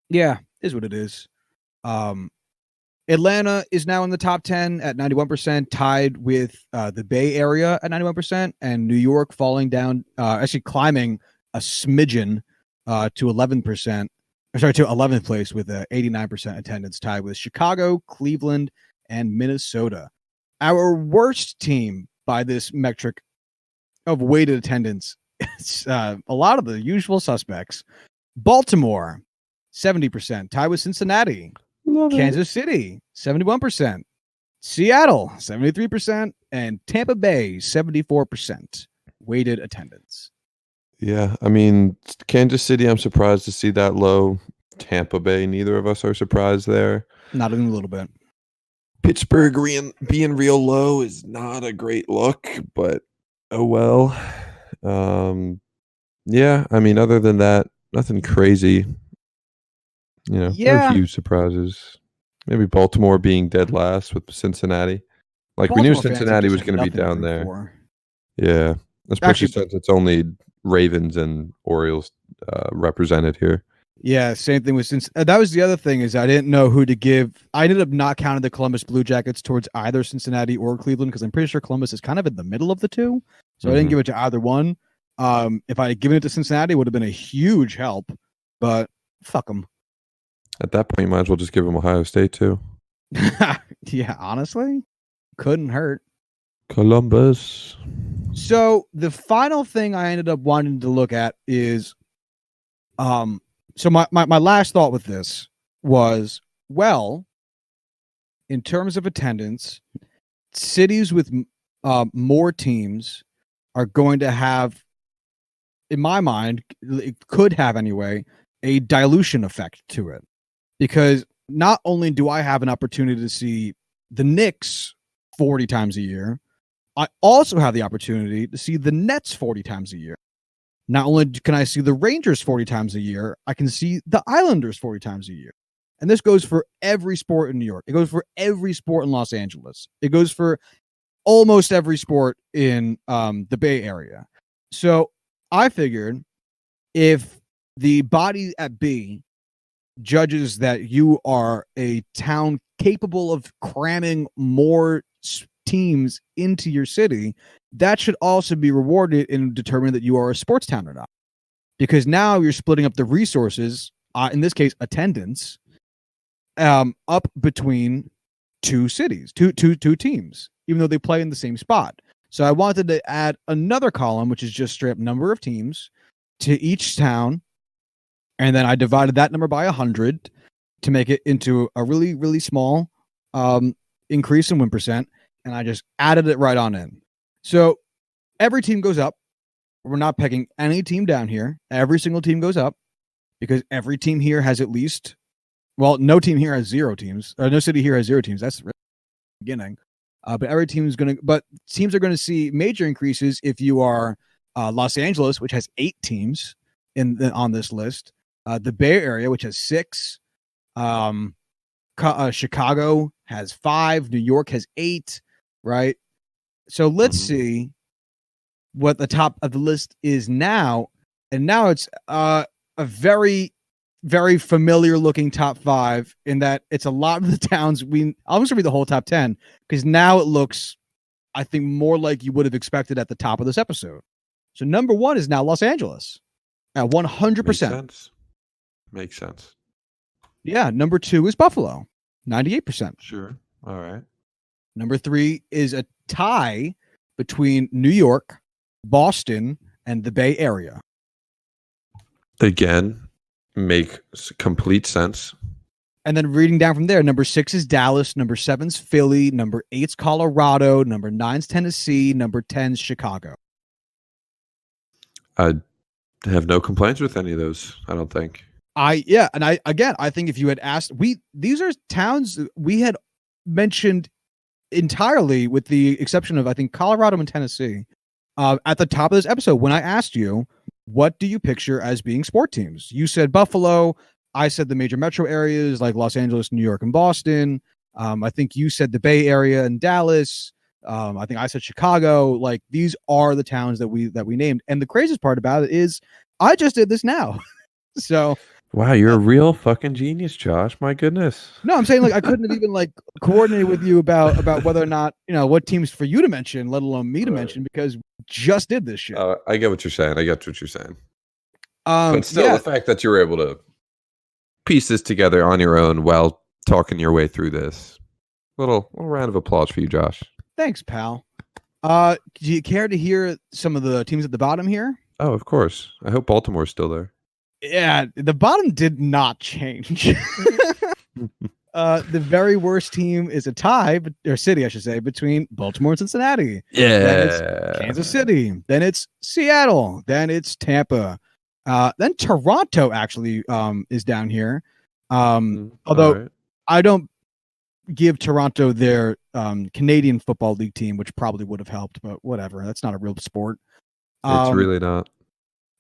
yeah, is what it is. Atlanta is now in the top 10 at 91%, tied with the Bay Area at 91%, and New York falling down, actually climbing a smidgen to 11%. Sorry, to 11th place with 89% attendance, tied with Chicago, Cleveland, and Minnesota. Our worst team by this metric of weighted attendance, it's a lot of the usual suspects. Baltimore, 70%, tied with Cincinnati. Kansas City, 71%. Seattle, 73%. And Tampa Bay, 74% weighted attendance. Yeah, I mean, Kansas City, I'm surprised to see that low. Tampa Bay, neither of us are surprised there. Not even a little bit. Pittsburgh being real low is not a great look, but oh well. Yeah, I mean, other than that, nothing crazy. There are a Yeah, few surprises. Maybe Baltimore being dead last with Cincinnati. Like we knew Baltimore fans have Cincinnati just was going to be nothing to down root there. for. Yeah, especially Actually, since it's only Ravens and Orioles represented here. yeah, same thing with since that was the other thing is I didn't know who to give. I ended up not counting the Columbus Blue Jackets towards either Cincinnati or Cleveland because I'm pretty sure Columbus is kind of in the middle of the two. So I didn't give it to either one. If I had given it to Cincinnati, it would have been a huge help. But fuck them. At that point, you might as well just give them Ohio State too. Yeah, honestly, couldn't hurt. Columbus. So the final thing I ended up wanting to look at is, so my last thought with this was, well, in terms of attendance, cities with more teams are going to have, in my mind, it could have anyway, a dilution effect to it. Because not only do I have an opportunity to see the Knicks 40 times a year, I also have the opportunity to see the Nets 40 times a year. Not only can I see the Rangers 40 times a year, I can see the Islanders 40 times a year. And this goes for every sport in New York. It goes for every sport in Los Angeles. It goes for almost every sport in the Bay Area. So I figured if the body at B judges that you are a town capable of cramming more teams into your city, that should also be rewarded in determining that you are a sports town or not. Because now you're splitting up the resources, in this case, attendance, up between two cities, two teams, even though they play in the same spot. So I wanted to add another column, which is just straight up number of teams to each town. And then I divided that number by 100 to make it into a really, really small increase in win percent. And I just added it right on in. So every team goes up. We're not pegging any team down here. Every single team goes up because every team here has at least, well, no team here has 0 teams. No city here has 0 teams. That's the beginning. But every team is but teams are going to see major increases if you are Los Angeles, which has 8 teams on this list. The Bay Area, which has 6. Chicago has 5. New York has 8. Right. So let's see what the top of the list is now. And now it's a very, very familiar looking top 5 in that it's a lot of the towns I'm just gonna read the whole top 10 because now it looks, I think, more like you would have expected at the top of this episode. So number 1 is now Los Angeles at 100%. Makes sense. Yeah. Number 2 is Buffalo, 98%. Sure. All right. Number 3 is a tie between New York, Boston, and the Bay Area. Again, makes complete sense. And then reading down from there, number 6 is Dallas, number 7 is Philly, number 8 is Colorado, number 9 is Tennessee, number 10 is Chicago. I have no complaints with any of those, I don't think. I think if you had asked, these are towns we had mentioned entirely with the exception of, I think, Colorado and Tennessee at the top of this episode. When I asked you, what do you picture as being sport teams? You said Buffalo. I said the major metro areas like Los Angeles, New York, and Boston. I think you said the Bay Area and Dallas. I think I said Chicago. Like, these are the towns that we named. And the craziest part about it is I just did this now. So wow, you're a real fucking genius, Josh. My goodness. No, I'm saying, like, I couldn't have even like coordinated with you about whether or not, what teams for you to mention, let alone me to mention, because we just did this shit. I get what you're saying. But still, the fact that you were able to piece this together on your own while talking your way through this, little round of applause for you, Josh. Thanks, pal. Do you care to hear some of the teams at the bottom here? Oh, of course. I hope Baltimore's still there. Yeah, the bottom did not change. The very worst team is a tie, or city, I should say, between Baltimore and Cincinnati. Yeah. Then it's Kansas City. Then it's Seattle. Then it's Tampa. Then Toronto actually is down here. Although right. give Toronto their Canadian Football League team, which probably would have helped, but whatever. That's not a real sport. It's really not.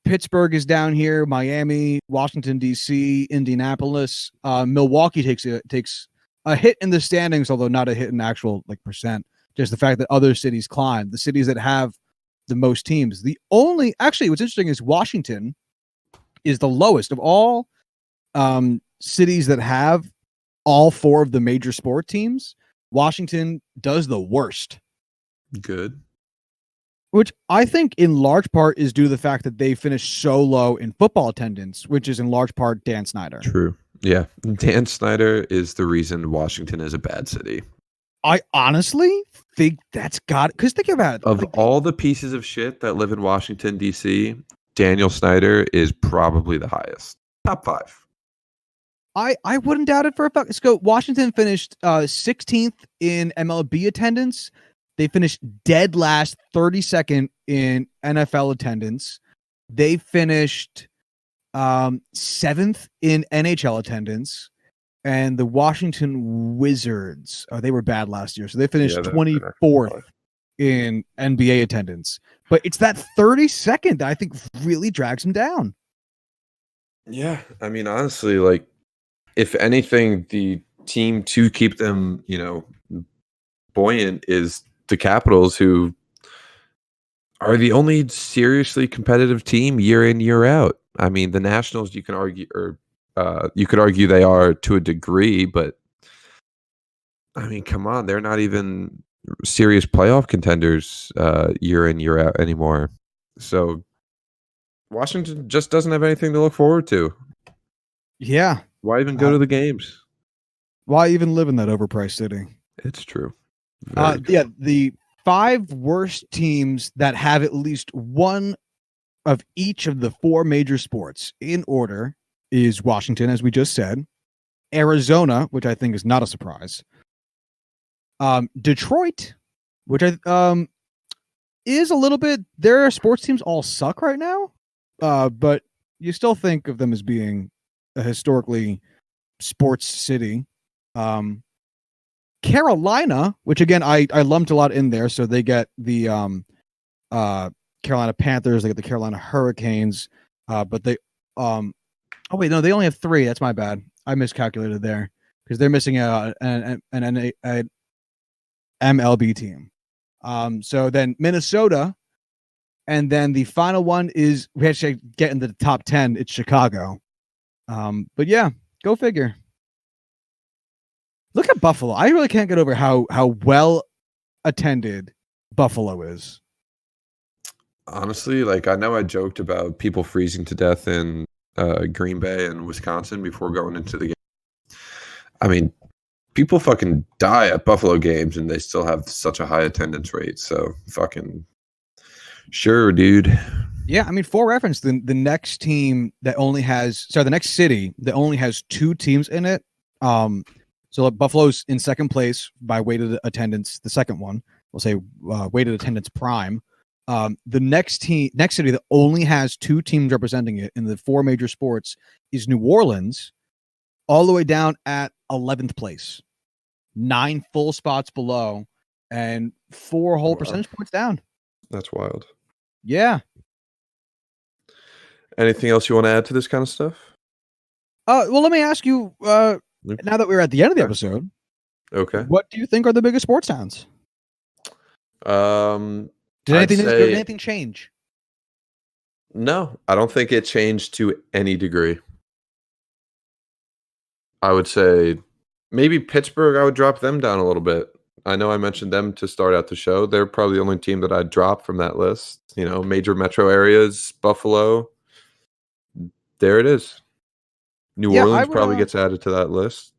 Pittsburgh is down here, Miami, Washington, D.C., Indianapolis. Milwaukee takes a hit in the standings, although not a hit in actual like percent. Just the fact that other cities climb, the cities that have the most teams. What's interesting is Washington is the lowest of all cities that have all four of the major sport teams. Washington does the worst. Good. Which I think in large part is due to the fact that they finished so low in football attendance, which is in large part Dan Snyder. True. Yeah. Dan Snyder is the reason Washington is a bad city. I honestly think that's got it. Because think about it. Of all the pieces of shit that live in Washington, D.C., Daniel Snyder is probably the highest. Top 5. I wouldn't doubt it for a fact. Let's go. Washington finished 16th in MLB attendance. They finished dead last, 32nd in NFL attendance. They finished 7th in NHL attendance. And the Washington Wizards, they were bad last year. So they finished 24th in NBA attendance. But it's that 32nd that I think really drags them down. Yeah. I mean, honestly, like, if anything, the team to keep them, buoyant is the Capitals, who are the only seriously competitive team year in, year out. I mean, the Nationals, you can argue, you could argue they are to a degree, but I mean, come on, they're not even serious playoff contenders year in, year out anymore. So Washington just doesn't have anything to look forward to. Yeah. Why even go to the games? Why even live in that overpriced city? It's true. Yeah, the 5 worst teams that have at least one of each of the 4 major sports in order is Washington, as we just said, Arizona, which I think is not a surprise, Detroit, which is a little bit. Their sports teams all suck right now, but you still think of them as being a historically sports city. Carolina, which again I lumped a lot in there, so they get the Carolina Panthers, they get the Carolina Hurricanes, but they oh wait, no, they only have 3. That's my bad. I miscalculated there because they're missing an MLB team. So then Minnesota, and then the final one is we actually get into the top 10. It's Chicago. But yeah, go figure. Look at Buffalo. I really can't get over how well attended Buffalo is. Honestly, like, I know I joked about people freezing to death in Green Bay and Wisconsin before going into the game. I mean, people fucking die at Buffalo games and they still have such a high attendance rate. So fucking sure, dude. Yeah, I mean, for reference, the next team that only has the next city that only has 2 teams in it. So Buffalo's in second place by weighted attendance. The second one, we'll say weighted attendance prime. The next city that only has 2 teams representing it in the 4 major sports is New Orleans, all the way down at 11th place, 9 full spots below, and 4 whole percentage points down. That's wild. Yeah. Anything else you want to add to this kind of stuff? Well, let me ask you. Now that we're at the end of the episode, okay, what do you think are the biggest sports towns? Did anything change? No, I don't think it changed to any degree. I would say maybe Pittsburgh, I would drop them down a little bit. I know I mentioned them to start out the show. They're probably the only team that I'd drop from that list. Major metro areas, Buffalo. There it is. New Orleans probably gets added to that list.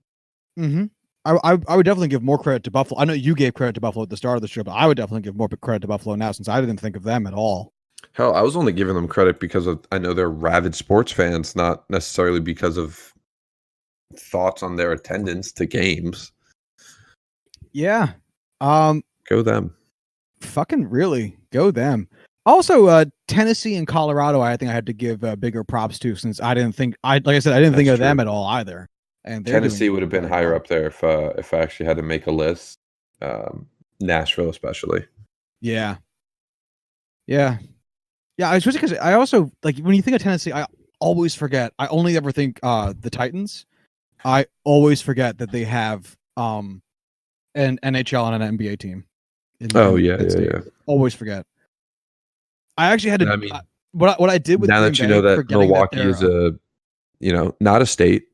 Mm-hmm. I would definitely give more credit to Buffalo. I know you gave credit to Buffalo at the start of the show, but I would definitely give more credit to Buffalo now, since I didn't think of them at all. Hell, I was only giving them credit because I know they're rabid sports fans, not necessarily because of thoughts on their attendance to games. Yeah. Go them. Fucking really. Go them. Also, Tennessee and Colorado, I think I had to give bigger props to, since I didn't think of them at all either. And they're Tennessee doing would have been very higher well. up there if I actually had to make a list. Nashville, especially. Yeah. Especially because I also like when you think of Tennessee, I always forget. I only ever think the Titans. I always forget that they have an NHL and an NBA team. Oh yeah. Always forget. I actually had to. I mean, what I did with now Green that you Bay, know that forgetting Milwaukee that is not a state,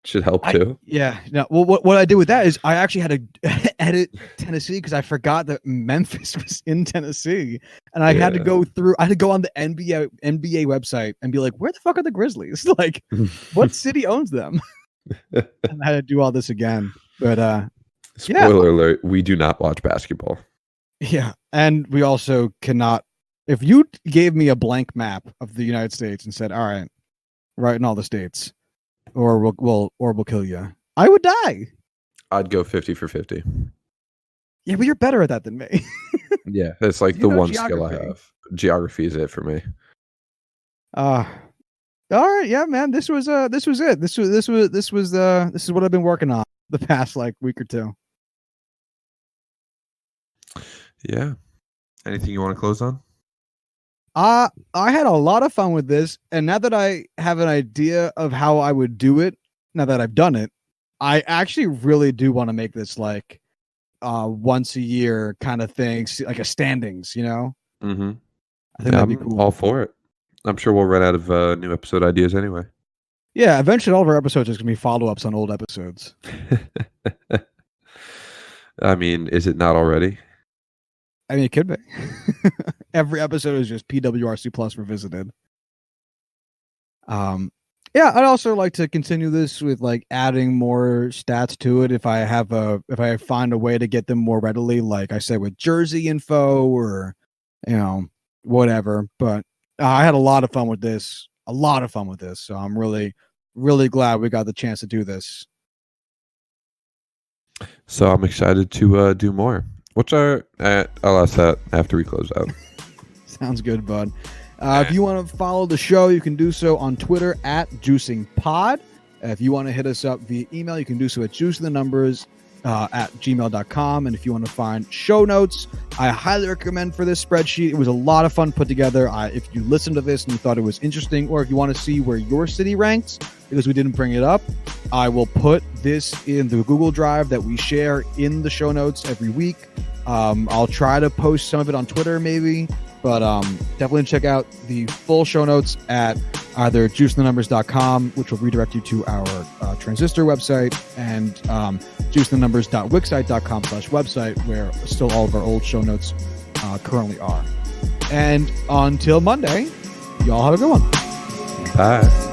should help too. what I did with that is I actually had to edit Tennessee because I forgot that Memphis was in Tennessee, and I had to go through. I had to go on the NBA website and be like, "Where the fuck are the Grizzlies? Like, what city owns them?" And I had to do all this again. But spoiler alert: we do not watch basketball. Yeah, and we also cannot. If you gave me a blank map of the United States and said, "All right, write in all the states," or we'll kill you, I would die. I'd go 50 for 50. Yeah, but you're better at that than me. Yeah, that's like the one skill I have. Geography is it for me. All right, yeah, man. This was it. This is what I've been working on the past like week or two. Yeah. Anything you want to close on? I had a lot of fun with this, and now that I have an idea of how I would do it, now that I've done it, I actually really do want to make this like once a year kind of thing, like a standings, you know? Mm-hmm. I think that'd be cool. All for it. I'm sure we'll run out of new episode ideas anyway. Yeah, eventually all of our episodes is going to be follow-ups on old episodes. I mean, is it not already? I mean, it could be. Every episode is just PWRC Plus revisited. Yeah, I'd also like to continue this with like adding more stats to it if I find a way to get them more readily, like I said with jersey info or whatever. But I had a lot of fun with this. So I'm really, really glad we got the chance to do this. So I'm excited to do more. What's our? I'll ask that after we close out. Sounds good, bud. If you want to follow the show, you can do so on Twitter at JuicingPod. If you want to hit us up via email, you can do so at juicingthenumbers at gmail.com. And if you want to find show notes, I highly recommend for this spreadsheet. It was a lot of fun put together. If you listened to this and you thought it was interesting, or if you want to see where your city ranks, because we didn't bring it up, I will put this in the Google Drive that we share in the show notes every week. I'll try to post some of it on Twitter maybe, but definitely check out the full show notes at either juicethenumbers.com, which will redirect you to our Transistor website, and juicethenumbers.wixsite.com/website, where still all of our old show notes currently are. And until Monday, y'all have a good one. Bye.